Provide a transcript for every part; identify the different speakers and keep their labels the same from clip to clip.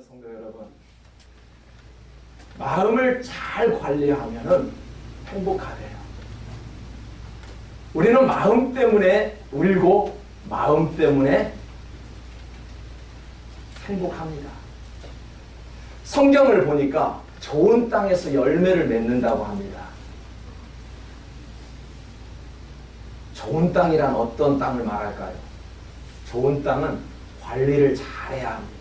Speaker 1: 성도 여러분, 마음을 잘 관리하면은 행복하대요. 우리는 마음 때문에 울고 마음 때문에 행복합니다. 성경을 보니까 좋은 땅에서 열매를 맺는다고 합니다. 좋은 땅이란 어떤 땅을 말할까요? 좋은 땅은 관리를 잘해야 합니다.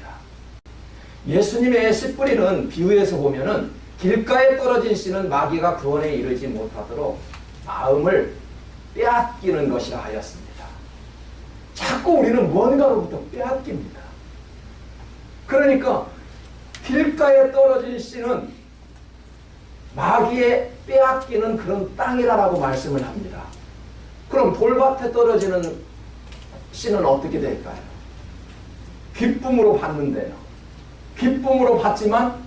Speaker 1: 예수님의 씨 뿌리는 비유에서 보면은 길가에 떨어진 씨는 마귀가 구원에 이르지 못하도록 마음을 빼앗기는 것이라 하였습니다. 자꾸 우리는 무언가로부터 빼앗깁니다. 그러니까 길가에 떨어진 씨는 마귀에 빼앗기는 그런 땅이라고 말씀을 합니다. 그럼 돌밭에 떨어지는 씨는 어떻게 될까요? 기쁨으로 받는데요. 기쁨으로 받지만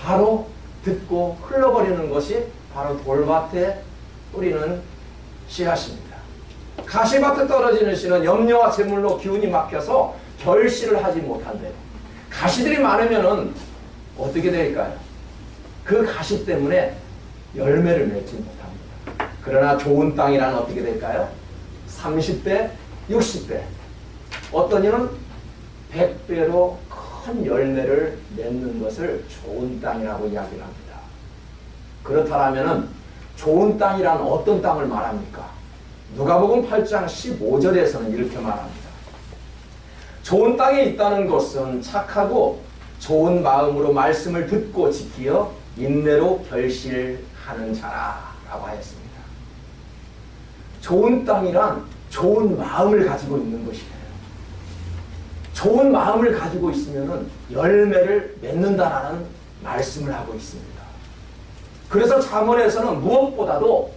Speaker 1: 바로 듣고 흘러버리는 것이 바로 돌밭에 뿌리는 씨앗입니다. 가시밭에 떨어지는 씨는 염려와 재물로 기운이 막혀서 결실을 하지 못한대요. 가시들이 많으면은 어떻게 될까요? 그 가시 때문에 열매를 맺지 못합니다. 그러나 좋은 땅이란 어떻게 될까요? 30배, 60배, 어떤 이는 100배로 큰 열매를 맺는 것을 좋은 땅이라고 이야기를 합니다. 그렇다면 좋은 땅이란 어떤 땅을 말합니까? 누가복음 8장 15절에서는 이렇게 말합니다. 좋은 땅에 있다는 것은 착하고 좋은 마음으로 말씀을 듣고 지키어 인내로 결실하는 자라라고 하였습니다. 좋은 땅이란 좋은 마음을 가지고 있는 것이에요. 좋은 마음을 가지고 있으면 열매를 맺는다라는 말씀을 하고 있습니다. 그래서 잠언에서는 무엇보다도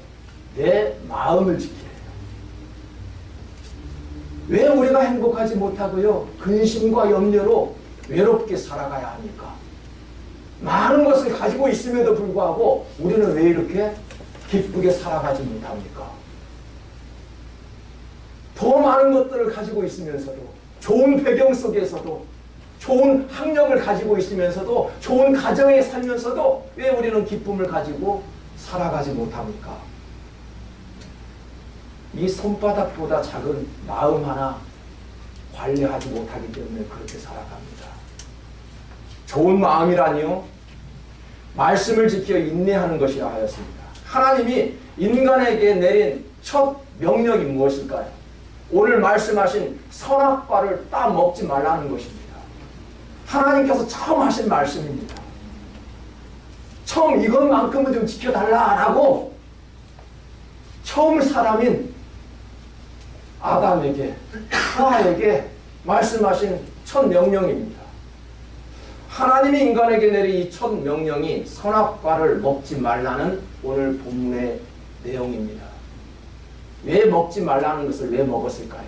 Speaker 1: 내 마음을 지키래요. 왜 우리가 행복하지 못하고요? 근심과 염려로 외롭게 살아가야 합니까? 많은 것을 가지고 있음에도 불구하고 우리는 왜 이렇게 기쁘게 살아가지 못합니까? 더 많은 것들을 가지고 있으면서도, 좋은 배경 속에서도, 좋은 학력을 가지고 있으면서도, 좋은 가정에 살면서도 왜 우리는 기쁨을 가지고 살아가지 못합니까? 이 손바닥보다 작은 마음 하나 관리하지 못하기 때문에 그렇게 살아갑니다. 좋은 마음이라니요? 말씀을 지켜 인내하는 것이라 하였습니다. 하나님이 인간에게 내린 첫 명령이 무엇일까요? 오늘 말씀하신 선악과를 따먹지 말라는 것입니다. 하나님께서 처음 하신 말씀입니다. 처음 이것만큼은 좀 지켜달라라고 처음 사람인 아담에게, 하와에게 말씀하신 첫 명령입니다. 하나님이 인간에게 내린 이 첫 명령이 선악과를 먹지 말라는 오늘 본문의 내용입니다. 왜 먹지 말라는 것을 왜 먹었을까요?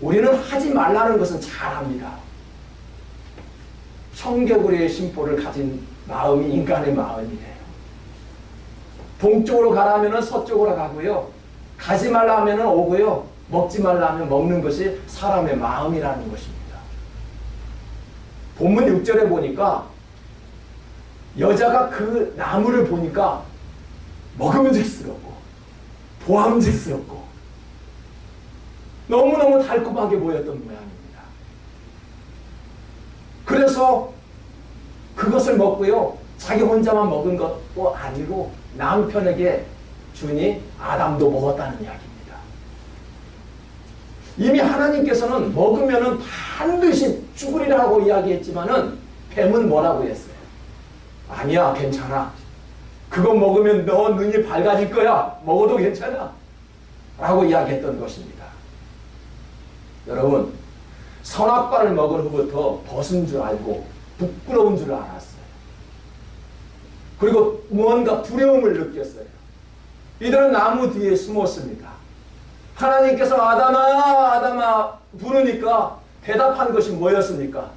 Speaker 1: 우리는 하지 말라는 것은 잘 압니다. 청개구리의 심보를 가진 마음이 인간의 마음이에요. 동쪽으로 가라면 서쪽으로 가고요. 가지 말라 하면 오고요. 먹지 말라 하면 먹는 것이 사람의 마음이라는 것입니다. 본문 6절에 보니까 여자가 그 나무를 보니까 먹음직스럽고 보암직스럽고 너무너무 달콤하게 보였던 모양입니다. 그래서 그것을 먹고요. 자기 혼자만 먹은 것도 아니고 남편에게 주니 아담도 먹었다는 이야기입니다. 이미 하나님께서는 먹으면은 반드시 죽으리라고 이야기했지만은 뱀은 뭐라고 했어요? 아니야, 괜찮아. 그거 먹으면 너 눈이 밝아질 거야. 먹어도 괜찮아. 라고 이야기했던 것입니다. 여러분, 선악과를 먹은 후부터 벗은 줄 알고 부끄러운 줄 알았어요. 그리고 무언가 두려움을 느꼈어요. 이들은 나무 뒤에 숨었습니다. 하나님께서 아담아, 아담아 부르니까 대답한 것이 뭐였습니까?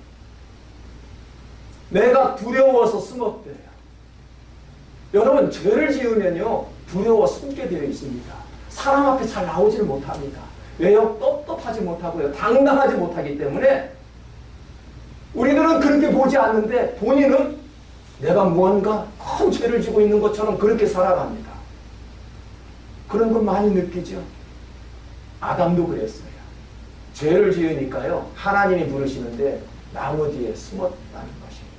Speaker 1: 내가 두려워서 숨었대요. 여러분, 죄를 지으면요 두려워 숨게 되어 있습니다. 사람 앞에 잘 나오지를 못합니다. 왜요? 떳떳하지 못하고요. 당당하지 못하기 때문에 우리들은 그렇게 보지 않는데 본인은 내가 무언가 큰 죄를 지고 있는 것처럼 그렇게 살아갑니다. 그런 건 많이 느끼죠. 아담도 그랬어요. 죄를 지으니까요, 하나님이 부르시는데 나무 뒤에 숨었다는 것입니다.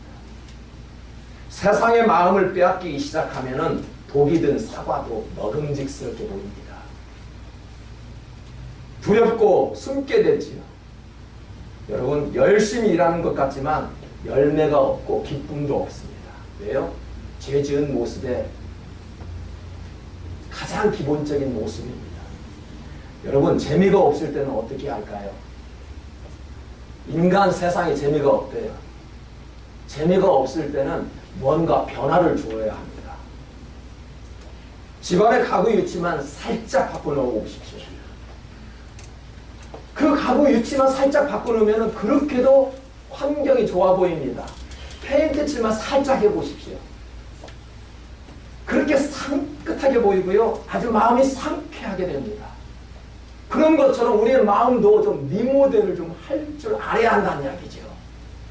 Speaker 1: 세상의 마음을 빼앗기기 시작하면은 독이 든 사과도 먹음직스럽게 보입니다. 두렵고 숨게 되지요. 여러분, 열심히 일하는 것 같지만 열매가 없고 기쁨도 없습니다. 왜요? 죄 지은 모습에 가장 기본적인 모습입니다. 여러분, 재미가 없을 때는 어떻게 할까요? 인간 세상에 재미가 없대요. 재미가 없을 때는 뭔가 변화를 주어야 합니다. 집안의 가구 유치만 살짝 바꿔놓고 오십시오. 그 가구 유치만 살짝 바꿔놓으면 그렇게도 환경이 좋아 보입니다. 페인트 칠만 살짝 해보십시오. 그렇게 상긋하게 보이고요. 아주 마음이 상쾌하게 됩니다. 그런 것처럼 우리의 마음도 좀 리모델을 좀 할 줄 알아야 한다는 이야기죠.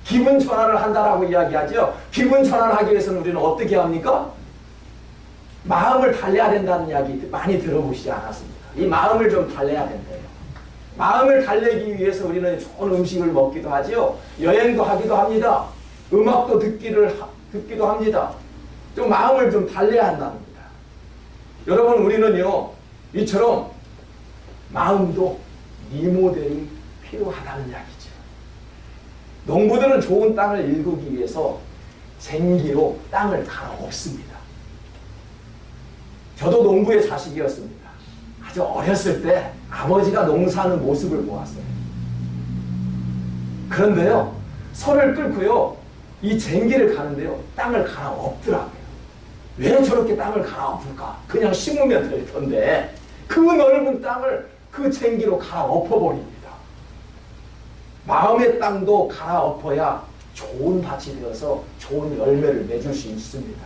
Speaker 1: 기분 전환을 한다라고 이야기하죠. 기분 전환을 하기 위해서는 우리는 어떻게 합니까? 마음을 달래야 된다는 이야기 많이 들어보시지 않았습니까? 이 마음을 좀 달래야 된대요. 마음을 달래기 위해서 우리는 좋은 음식을 먹기도 하지요. 여행도 하기도 합니다. 음악도 듣기도 합니다. 좀 마음을 좀 달래야 한답니다. 여러분, 우리는요, 이처럼 마음도 리모델이 필요하다는 이야기죠. 농부들은 좋은 땅을 일구기 위해서 쟁기로 땅을 갈아엎습니다. 저도 농부의 자식이었습니다. 아주 어렸을 때 아버지가 농사하는 모습을 보았어요. 그런데요, 소를 끌고요, 이 쟁기를 가는데요, 땅을 갈아엎더라고요. 왜 저렇게 땅을 갈아엎을까? 그냥 심으면 될 텐데 그 넓은 땅을 그 쟁기로 갈아엎어버립니다. 마음의 땅도 갈아엎어야 좋은 밭이 되어서 좋은 열매를 맺을 수 있습니다.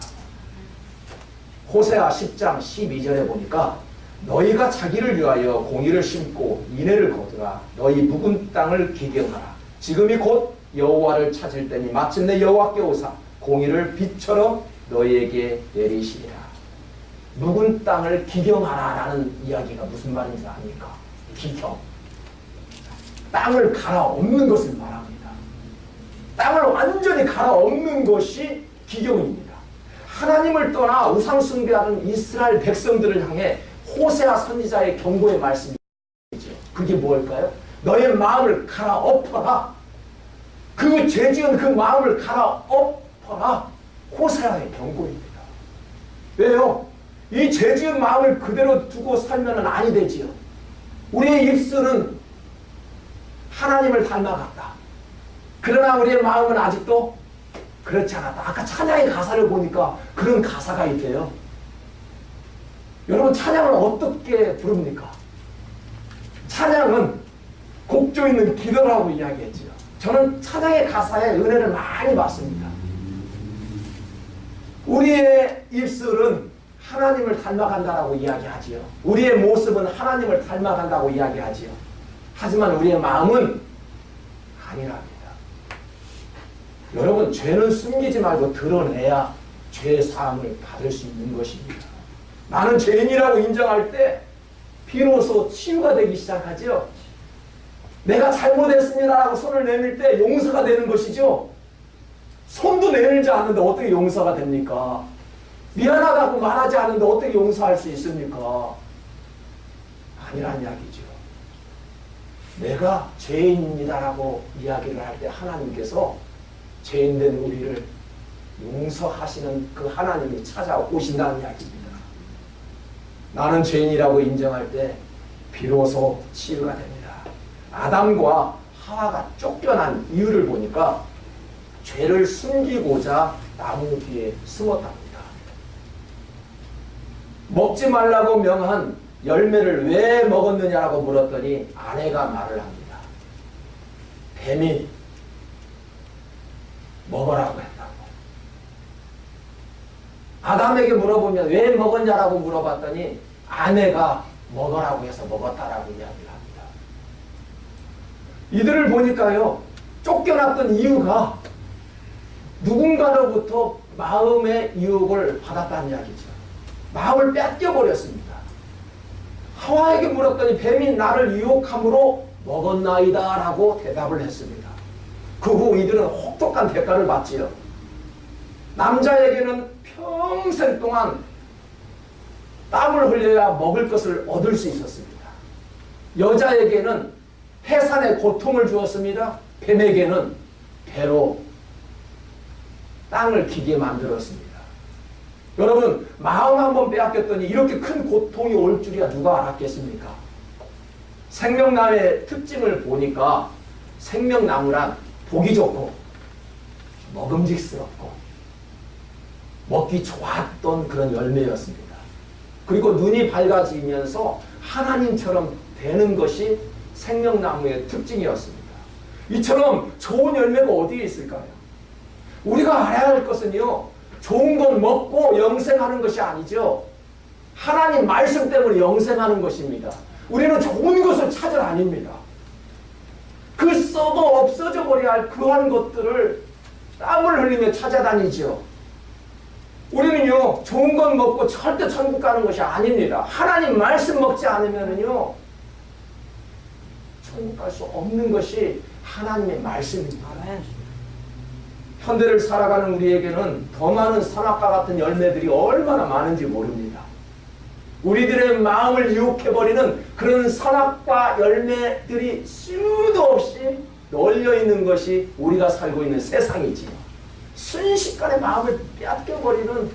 Speaker 1: 호세아 10장 12절에 보니까 너희가 자기를 위하여 공의를 심고 인애를 거두라. 너희 묵은 땅을 기경하라. 지금이 곧 여호와를 찾을 때니 마침내 여호와께 오사 공의를 빛처럼 너희에게 내리시리라. 묵은 땅을 기경하라 라는 이야기가 무슨 말인지 아닙니까? 기경. 땅을 갈아엎는 것을 말합니다. 땅을 완전히 갈아엎는 것이 기경입니다. 하나님을 떠나 우상 숭배하는 이스라엘 백성들을 향해 호세아 선지자의 경고의 말씀이죠. 그게 뭘까요? 너의 마음을 갈아엎어라. 그 죄지은 그 마음을 갈아엎어라. 호세아의 경고입니다. 왜요? 이 죄지은 마음을 그대로 두고 살면 아니 되지요. 우리의 입술은 하나님을 닮아갔다. 그러나 우리의 마음은 아직도 그렇지 않았다. 아까 찬양의 가사를 보니까 그런 가사가 있대요. 여러분, 찬양을 어떻게 부릅니까? 찬양은 곡조 있는 기도라고 이야기했죠. 저는 찬양의 가사에 은혜를 많이 받습니다. 우리의 입술은 하나님을 닮아간다라고 이야기하지요. 우리의 모습은 하나님을 닮아간다고 이야기하지요. 하지만 우리의 마음은 아니랍니다. 여러분, 죄는 숨기지 말고 드러내야 죄 사함을 받을 수 있는 것입니다. 나는 죄인이라고 인정할 때 비로소 치유가 되기 시작하죠. 내가 잘못했습니다라고 손을 내밀 때 용서가 되는 것이죠. 손도 내밀지 않는데 어떻게 용서가 됩니까? 미안하다고 말하지 않는데 어떻게 용서할 수 있습니까? 아니란 이야기죠. 내가 죄인입니다라고 이야기를 할 때 하나님께서 죄인된 우리를 용서하시는 그 하나님이 찾아오신다는 이야기입니다. 나는 죄인이라고 인정할 때 비로소 치유가 됩니다. 아담과 하와가 쫓겨난 이유를 보니까 죄를 숨기고자 나무 뒤에 숨었답니다. 먹지 말라고 명한 열매를 왜 먹었느냐라고 물었더니 아내가 말을 합니다. 뱀이 먹으라고 했다고. 아담에게 물어보면 왜 먹었냐라고 물어봤더니 아내가 먹으라고 해서 먹었다라고 이야기를 합니다. 이들을 보니까요, 쫓겨났던 이유가 누군가로부터 마음의 유혹을 받았다는 이야기죠. 마음을 뺏겨버렸습니다. 하와에게 물었더니 뱀이 나를 유혹함으로 먹었나이다 라고 대답을 했습니다. 그 후 이들은 혹독한 대가를 받지요. 남자에게는 평생 동안 땀을 흘려야 먹을 것을 얻을 수 있었습니다. 여자에게는 해산의 고통을 주었습니다. 뱀에게는 배로 땅을 기게 만들었습니다. 여러분, 마음 한번 빼앗겼더니 이렇게 큰 고통이 올 줄이야 누가 알았겠습니까? 생명나무의 특징을 보니까 생명나무란 보기 좋고 먹음직스럽고 먹기 좋았던 그런 열매였습니다. 그리고 눈이 밝아지면서 하나님처럼 되는 것이 생명나무의 특징이었습니다. 이처럼 좋은 열매가 어디에 있을까요? 우리가 알아야 할 것은요, 좋은 건 먹고 영생하는 것이 아니죠. 하나님 말씀 때문에 영생하는 것입니다. 우리는 좋은 것을 찾을 아닙니다. 그 썩어 없어져 버려야 할 그한 것들을 땀을 흘리며 찾아다니죠. 우리는요, 좋은 건 먹고 절대 천국 가는 것이 아닙니다. 하나님 말씀 먹지 않으면은요, 천국 갈 수 없는 것이 하나님의 말씀입니다. 현대를 살아가는 우리에게는 더 많은 선악과 같은 열매들이 얼마나 많은지 모릅니다. 우리들의 마음을 유혹해버리는 그런 선악과 열매들이 수도 없이 널려있는 것이 우리가 살고 있는 세상이지요. 순식간에 마음을 빼앗겨버리는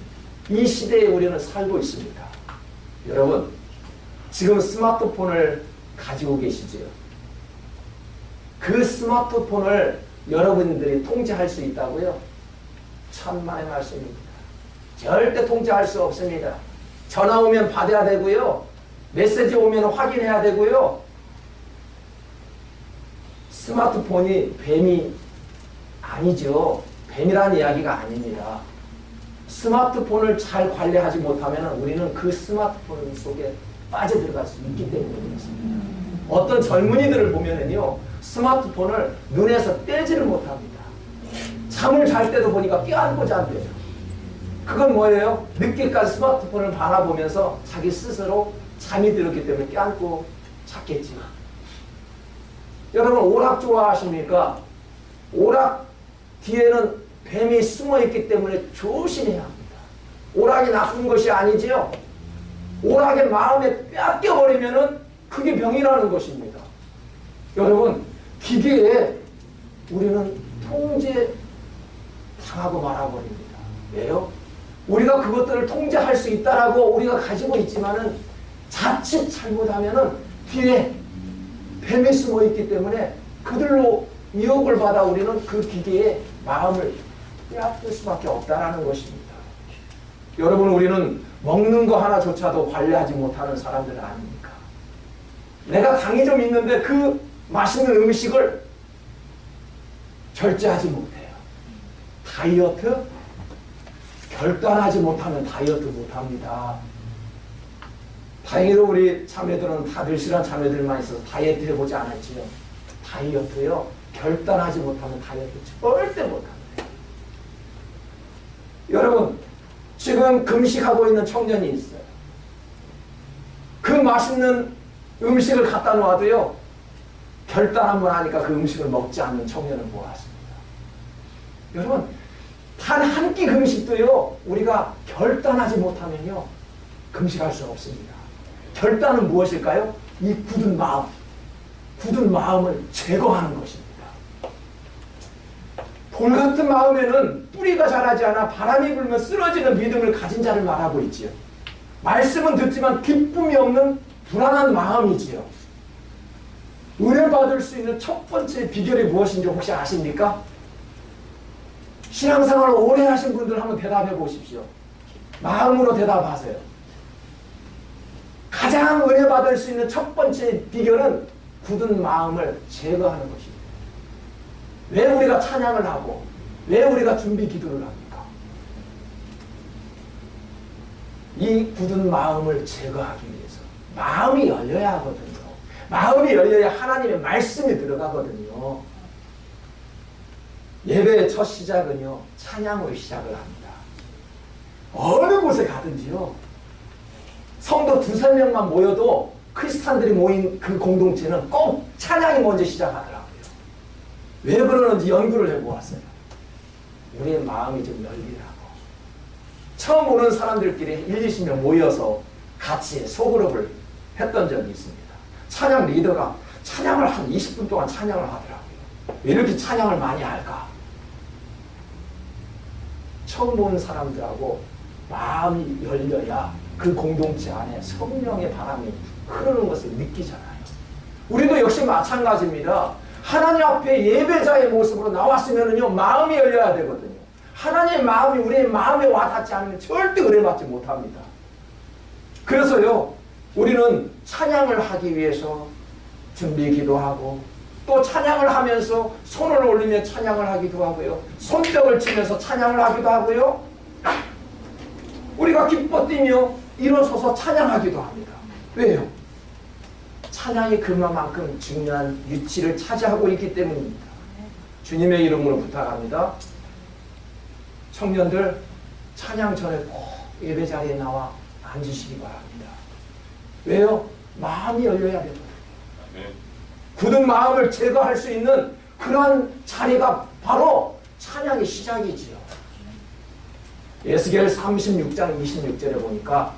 Speaker 1: 이 시대에 우리는 살고 있습니다. 여러분, 지금 스마트폰을 가지고 계시지요. 그 스마트폰을 여러분들이 통제할 수 있다고요? 천만의 말씀입니다. 절대 통제할 수 없습니다. 전화 오면 받아야 되고요. 메시지 오면 확인해야 되고요. 스마트폰이 뱀이 아니죠. 뱀이라는 이야기가 아닙니다. 스마트폰을 잘 관리하지 못하면 우리는 그 스마트폰 속에 빠져들어갈 수 있기 때문에 그렇습니다. 어떤 젊은이들을 보면은요, 스마트폰을 눈에서 떼지를 못합니다. 잠을 잘 때도 보니까 껴안고 잔대요. 그건 뭐예요? 늦게까지 스마트폰을 바라보면서 자기 스스로 잠이 들었기 때문에 껴안고 잤겠지. 여러분, 오락 좋아하십니까? 오락 뒤에는 뱀이 숨어있기 때문에 조심해야 합니다. 오락이 나쁜 것이 아니지요. 오락의 마음에 뺏겨버리면은 그게 병이라는 것입니다. 여러분, 기계에 우리는 통제 당하고 말아버립니다. 왜요? 우리가 그것들을 통제할 수 있다라고 우리가 가지고 있지만은 자칫 잘못하면은 뒤에 뱀이 숨어 있기 때문에 그들로 유혹을 받아 우리는 그 기계에 마음을 빼앗길 수밖에 없다라는 것입니다. 여러분, 우리는 먹는 거 하나조차도 관리하지 못하는 사람들 아닙니까? 내가 당이 좀 있는데 그 맛있는 음식을 절제하지 못해요. 다이어트? 결단하지 못하면 다이어트 못합니다. 다행히도 우리 자매들은 다들 실한 자매들만 있어서 다이어트 해보지 않았지요. 다이어트요, 결단하지 못하면 다이어트 절대 못합니다. 여러분, 지금 금식하고 있는 청년이 있어요. 그 맛있는 음식을 갖다 놓아도요, 결단 한번 하니까 그 음식을 먹지 않는 청년을 보았습니다. 여러분, 단 한 끼 금식도요, 우리가 결단하지 못하면요, 금식할 수 없습니다. 결단은 무엇일까요? 이 굳은 마음, 굳은 마음을 제거하는 것입니다. 돌 같은 마음에는 뿌리가 자라지 않아 바람이 불면 쓰러지는 믿음을 가진 자를 말하고 있지요. 말씀은 듣지만 기쁨이 없는 불안한 마음이지요. 은혜 받을 수 있는 첫 번째 비결이 무엇인지 혹시 아십니까? 신앙생활을 오래 하신 분들 한번 대답해 보십시오. 마음으로 대답하세요. 가장 은혜 받을 수 있는 첫 번째 비결은 굳은 마음을 제거하는 것입니다. 왜 우리가 찬양을 하고 왜 우리가 준비 기도를 합니까? 이 굳은 마음을 제거하기 위해서 마음이 열려야 하거든요. 마음이 열려야 하나님의 말씀이 들어가거든요. 예배의 첫 시작은요, 찬양으로 시작을 합니다. 어느 곳에 가든지요, 성도 두세 명만 모여도 크리스찬들이 모인 그 공동체는 꼭 찬양이 먼저 시작하더라고요. 왜 그러는지 연구를 해보았어요. 우리의 마음이 좀 열리라고. 처음 오는 사람들끼리 1, 20명 모여서 같이 소그룹을 했던 적이 있습니다. 찬양 리더가 찬양을 한 20분 동안 찬양을 하더라고요. 왜 이렇게 찬양을 많이 할까? 처음 보는 사람들하고 마음이 열려야 그 공동체 안에 성령의 바람이 흐르는 것을 느끼잖아요. 우리도 역시 마찬가지입니다. 하나님 앞에 예배자의 모습으로 나왔으면요, 마음이 열려야 되거든요. 하나님의 마음이 우리의 마음에 와닿지 않으면 절대 은혜받지 못합니다. 그래서요, 우리는 찬양을 하기 위해서 준비 기도하고, 또 찬양을 하면서 손을 올리며 찬양을 하기도 하고요, 손뼉을 치면서 찬양을 하기도 하고요, 우리가 기뻐 뛰며 일어서서 찬양하기도 합니다. 왜요? 찬양이 그만큼 중요한 위치를 차지하고 있기 때문입니다. 주님의 이름으로 부탁합니다. 청년들, 찬양 전에 꼭 예배 자리에 나와 앉으시기 바랍니다. 왜요? 마음이 열려야 되거든요. 굳은 마음을 제거할 수 있는 그러한 자리가 바로 찬양의 시작이지요. 에스겔 36장 26절에 보니까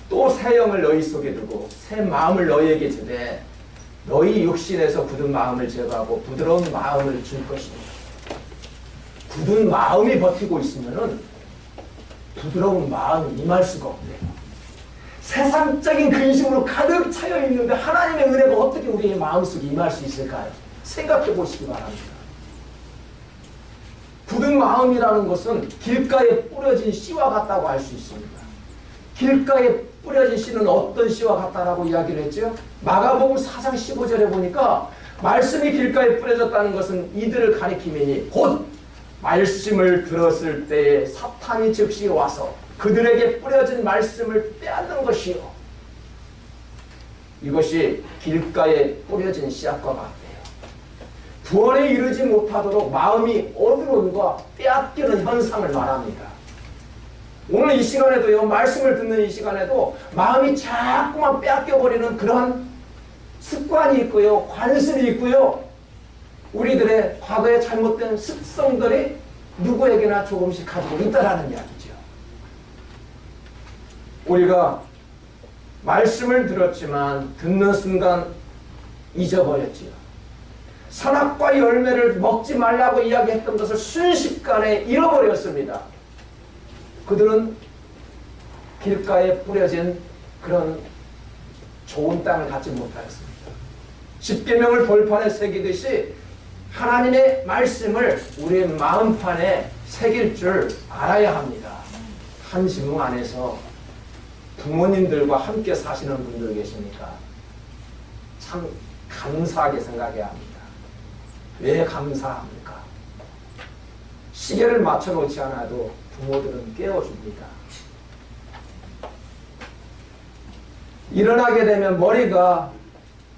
Speaker 1: 또 새 영을 너희 속에 두고 새 마음을 너희에게 주되 너희 육신에서 굳은 마음을 제거하고 부드러운 마음을 줄 것입니다. 굳은 마음이 버티고 있으면은 부드러운 마음이 임할 수가 없대요. 세상적인 근심으로 가득 차여 있는데 하나님의 은혜가 어떻게 우리의 마음속에 임할 수 있을까요? 생각해 보시기 바랍니다. 굳은 마음이라는 것은 길가에 뿌려진 씨와 같다고 할 수 있습니다. 길가에 뿌려진 씨는 어떤 씨와 같다라고 이야기를 했죠? 마가복음 4장 15절에 보니까 말씀이 길가에 뿌려졌다는 것은 이들을 가리키매니 곧 말씀을 들었을 때에 사탄이 즉시 와서 그들에게 뿌려진 말씀을 빼앗는 것이요. 이것이 길가에 뿌려진 씨앗과 같아요. 구원에 이르지 못하도록 마음이 어두움과 빼앗기는 현상을 말합니다. 오늘 이 시간에도요, 말씀을 듣는 이 시간에도 마음이 자꾸만 빼앗겨버리는 그런 습관이 있고요, 관습이 있고요, 우리들의 과거에 잘못된 습성들이 누구에게나 조금씩 가지고 있다라는 이야기죠. 우리가 말씀을 들었지만 듣는 순간 잊어버렸지요. 선악과의 열매를 먹지 말라고 이야기했던 것을 순식간에 잃어버렸습니다. 그들은 길가에 뿌려진 그런 좋은 땅을 갖지 못하였습니다. 십계명을 벌판에 새기듯이 하나님의 말씀을 우리의 마음판에 새길 줄 알아야 합니다. 한 지붕 안에서 부모님들과 함께 사시는 분들 계십니까? 참 감사하게 생각해야 합니다. 왜 감사합니까? 시계를 맞춰놓지 않아도 부모들은 깨워줍니다. 일어나게 되면 머리가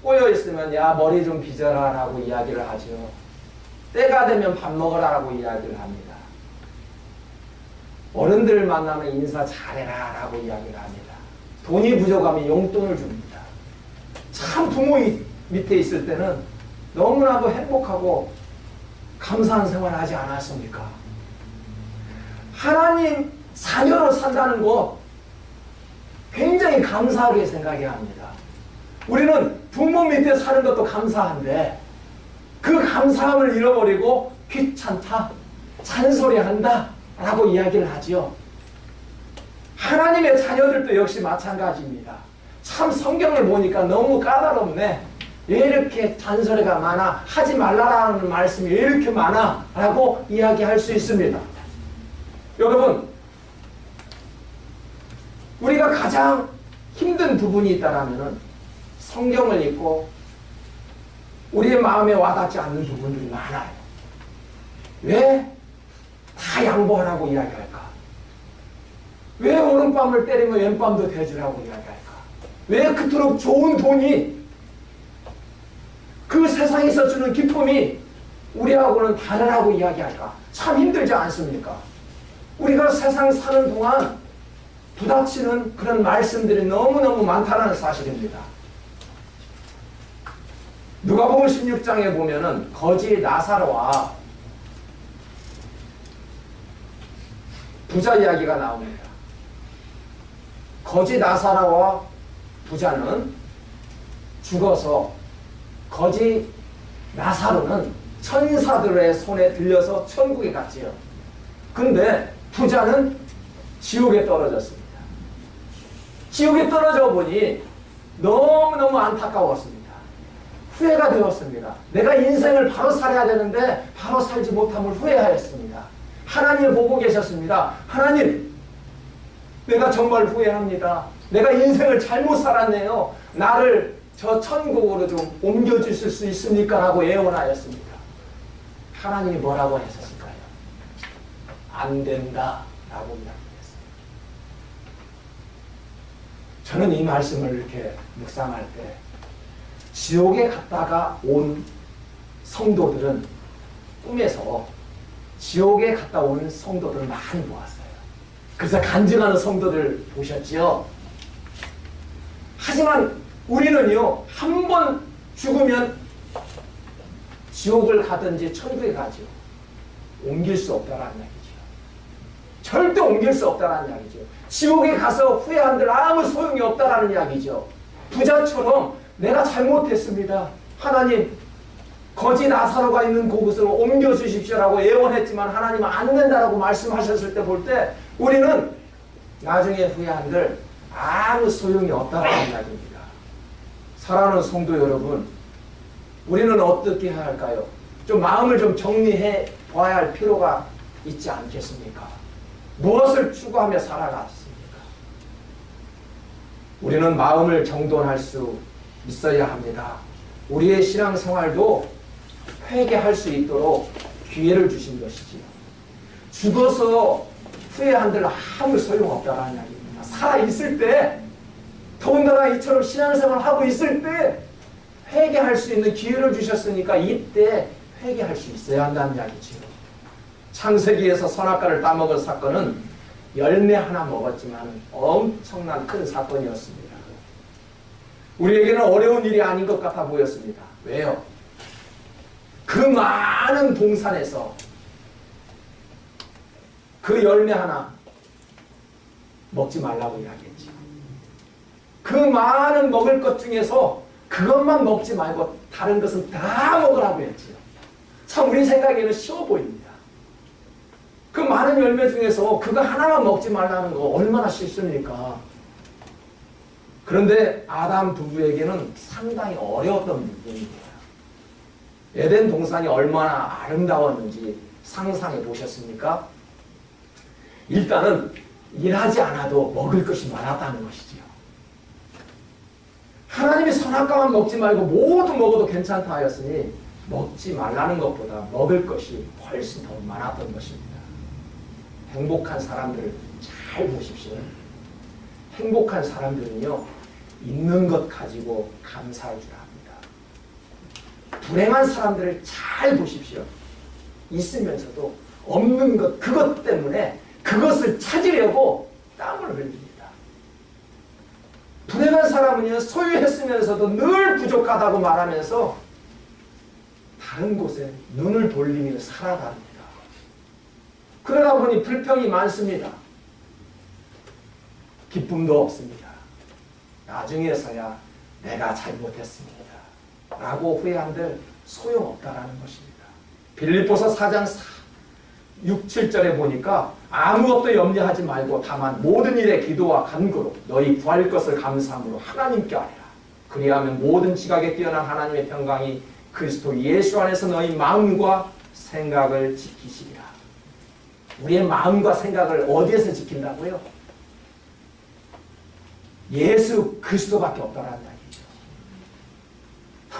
Speaker 1: 꼬여있으면 야 머리 좀 빗어라 라고 이야기를 하죠. 때가 되면 밥 먹으라 라고 이야기를 합니다. 어른들 만나면 인사 잘해라 라고 이야기를 합니다. 돈이 부족하면 용돈을 줍니다. 참 부모 밑에 있을 때는 너무나도 행복하고 감사한 생활을 하지 않았습니까? 하나님 자녀로 산다는 것 굉장히 감사하게 생각해야 합니다. 우리는 부모 밑에 사는 것도 감사한데 그 감사함을 잃어버리고 귀찮다, 잔소리한다 라고 이야기를 하지요. 하나님의 자녀들도 역시 마찬가지입니다. 참 성경을 보니까 너무 까다롭네. 왜 이렇게 잔소리가 많아? 하지 말라라는 말씀이 왜 이렇게 많아? 라고 이야기할 수 있습니다. 여러분, 우리가 가장 힘든 부분이 있다라면 성경을 읽고 우리의 마음에 와닿지 않는 부분들이 많아요. 왜 다 양보하라고 이야기할까? 왜 오른밤을 때리면 왼밤도 대주라고 이야기할까? 왜 그토록 좋은 돈이 그 세상에서 주는 기쁨이 우리하고는 다르라고 이야기할까? 참 힘들지 않습니까? 우리가 세상 사는 동안 부닥치는 그런 말씀들이 너무너무 많다는 사실입니다. 누가복음 16장에 보면은 거지 나사로와 부자 이야기가 나옵니다. 거지 나사로와 부자는 죽어서 거지 나사로는 천사들의 손에 들려서 천국에 갔지요. 근데 부자는 지옥에 떨어졌습니다. 지옥에 떨어져 보니 너무너무 안타까웠습니다. 후회가 되었습니다. 내가 인생을 바로 살아야 되는데 바로 살지 못함을 후회하였습니다. 하나님을 보고 계셨습니다. 하나님, 내가 정말 후회합니다. 내가 인생을 잘못 살았네요. 나를 저 천국으로 좀 옮겨주실 수 있습니까? 라고 애원하였습니다. 하나님이 뭐라고 하셨을까요? 안 된다 라고 이야기했어요. 저는 이 말씀을 이렇게 묵상할 때 지옥에 갔다가 온 성도들은 꿈에서 지옥에 갔다 온 성도들을 많이 보았어요. 그래서 간증하는 성도들 보셨지요? 하지만 우리는요, 한 번 죽으면 지옥을 가든지 천국에 가죠. 옮길 수 없다라는 이야기죠. 절대 옮길 수 없다라는 이야기죠. 지옥에 가서 후회한들 아무 소용이 없다라는 이야기죠. 부자처럼 내가 잘못했습니다. 하나님, 거지 나사로가 있는 그곳으로 옮겨주십시오라고 예언했지만 하나님은 안 된다라고 말씀하셨을 때 볼 때 우리는 나중에 후회한들 아무 소용이 없다라는 이야기입니다. 사랑하는 성도 여러분, 우리는 어떻게 해야 할까요? 좀 마음을 좀 정리해 봐야 할 필요가 있지 않겠습니까? 무엇을 추구하며 살아갔습니까? 우리는 마음을 정돈할 수 있어야 합니다. 우리의 신앙생활도 회개할 수 있도록 기회를 주신 것이지요. 죽어서 후회한들 아무 소용없다라는 이야기입니다. 살아있을 때, 더군다나 이처럼 신앙생활을 하고 있을 때 회개할 수 있는 기회를 주셨으니까 이때 회개할 수 있어야 한다는 이야기지요. 창세기에서 선악과를 따먹은 사건은 열매 하나 먹었지만 엄청난 큰 사건이었습니다. 우리에게는 어려운 일이 아닌 것 같아 보였습니다. 왜요? 그 많은 동산에서 그 열매 하나 먹지 말라고 이야기했죠. 그 많은 먹을 것 중에서 그것만 먹지 말고 다른 것은 다 먹으라고 했지요. 참 우리 생각에는 쉬워 보입니다. 그 많은 열매 중에서 그거 하나만 먹지 말라는 거 얼마나 쉽습니까? 그런데 아담 부부에게는 상당히 어려웠던 부분입니다. 에덴 동산이 얼마나 아름다웠는지 상상해 보셨습니까? 일단은 일하지 않아도 먹을 것이 많았다는 것이지요. 하나님이 선악과만 먹지 말고 모두 먹어도 괜찮다 하였으니 먹지 말라는 것보다 먹을 것이 훨씬 더 많았던 것입니다. 행복한 사람들 잘 보십시오. 행복한 사람들은요, 있는 것 가지고 감사할 줄 압니다. 불행한 사람들을 잘 보십시오. 있으면서도 없는 것, 그것 때문에 그것을 찾으려고 땀을 흘립니다. 불행한 사람은요, 소유했으면서도 늘 부족하다고 말하면서 다른 곳에 눈을 돌리며 살아갑니다. 그러다 보니 불평이 많습니다. 기쁨도 없습니다. 나중에서야 내가 잘못했습니다 라고 후회한들 소용없다라는 것입니다. 빌립보서 4장 6, 7절에 보니까 아무것도 염려하지 말고 다만 모든 일에 기도와 간구로 너희 구할 것을 감사함으로 하나님께 아뢰라. 그리하면 모든 지각에 뛰어난 하나님의 평강이 그리스도 예수 안에서 너희 마음과 생각을 지키시리라. 우리의 마음과 생각을 어디에서 지킨다고요? 예수 그리스도밖에 없다라는 이야기죠.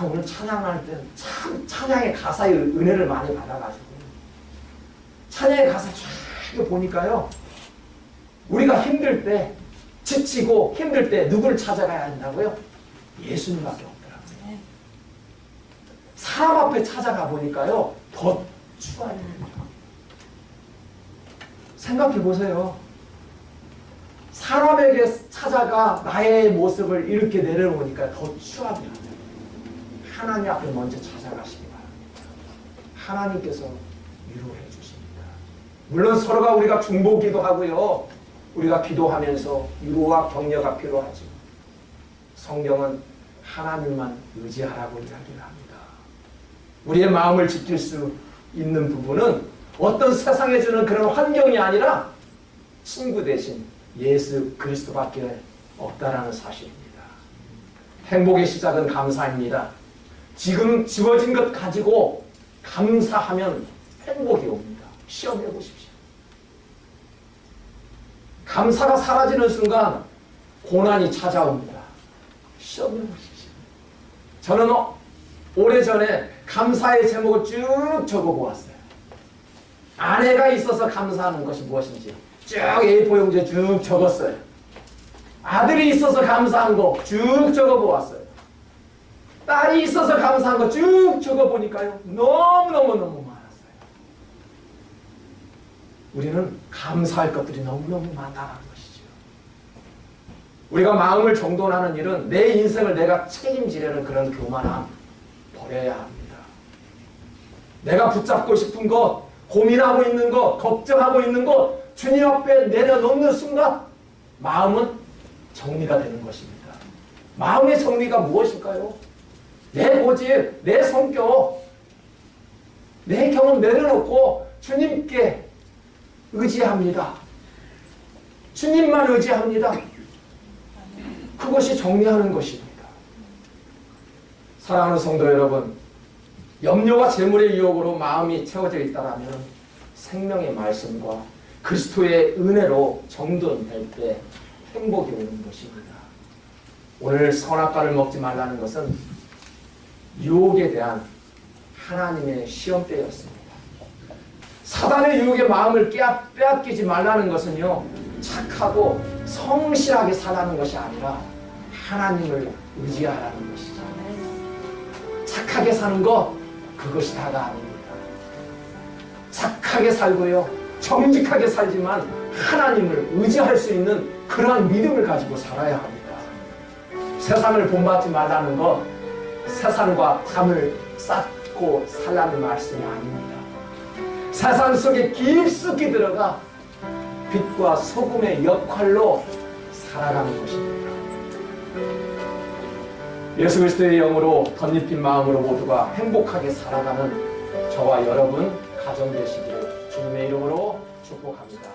Speaker 1: 오늘 찬양할 때 참 찬양의 가사의 은혜를 많이 받아가지고 찬양의 가사 쫙 보니까요, 우리가 힘들 때, 지치고 힘들 때 누구를 찾아가야 한다고요? 예수님밖에 없더라고요. 사람 앞에 찾아가 보니까요, 더 추합니다. 생각해 보세요. 사람에게 찾아가 나의 모습을 이렇게 내려놓으니까 더 추합니다. 하나님 앞에 먼저 찾아가시기 바랍니다. 하나님께서 위로해 주십니다. 물론 서로가 우리가 중보기도 하고요. 우리가 기도하면서 위로와 격려가 필요하죠. 성경은 하나님만 의지하라고 이야기를 합니다. 우리의 마음을 지킬 수 있는 부분은 어떤 세상에 주는 그런 환경이 아니라 친구 대신 예수 그리스도밖에 없다라는 사실입니다. 행복의 시작은 감사입니다. 지금 주어진 것 가지고 감사하면 행복이 옵니다. 시험해 보십시오. 감사가 사라지는 순간 고난이 찾아옵니다. 시험해 보십시오. 저는 오래전에 감사의 제목을 쭉 적어보았어요. 아내가 있어서 감사하는 것이 무엇인지 쭉 A4 용지에 쭉 적었어요. 아들이 있어서 감사한 거 쭉 적어보았어요. 딸이 있어서 감사한 거 쭉 적어보니까요, 너무너무 많았어요. 우리는 감사할 것들이 너무너무 많다는 것이죠. 우리가 마음을 정돈하는 일은 내 인생을 내가 책임지려는 그런 교만함 버려야 합니다. 내가 붙잡고 싶은 것, 고민하고 있는 것, 걱정하고 있는 것 주님 앞에 내려놓는 순간 마음은 정리가 되는 것입니다. 마음의 정리가 무엇일까요? 내 고집, 내 성격, 내 경험 내려놓고 주님께 의지합니다. 주님만 의지합니다. 그것이 정리하는 것입니다. 사랑하는 성도 여러분, 염려와 재물의 유혹으로 마음이 채워져 있다면 생명의 말씀과 그리스도의 은혜로 정돈될 때 행복이 오는 것입니다. 오늘 선악과를 먹지 말라는 것은 유혹에 대한 하나님의 시험대였습니다. 사단의 유혹에 마음을 빼앗기지 말라는 것은요, 착하고 성실하게 살라는 것이 아니라 하나님을 의지하라는 것이죠. 착하게 사는 것, 그것이 다가 아닙니다. 착하게 살고요, 정직하게 살지만 하나님을 의지할 수 있는 그러한 믿음을 가지고 살아야 합니다. 세상을 본받지 말라는 것, 세상과 담을 쌓고 살라는 말씀이 아닙니다. 세상 속에 깊숙이 들어가 빛과 소금의 역할로 살아가는 것입니다. 예수 그리스도의 영으로 덧입힌 마음으로 모두가 행복하게 살아가는 저와 여러분 가정 되시기를 주님의 이름으로 축복합니다.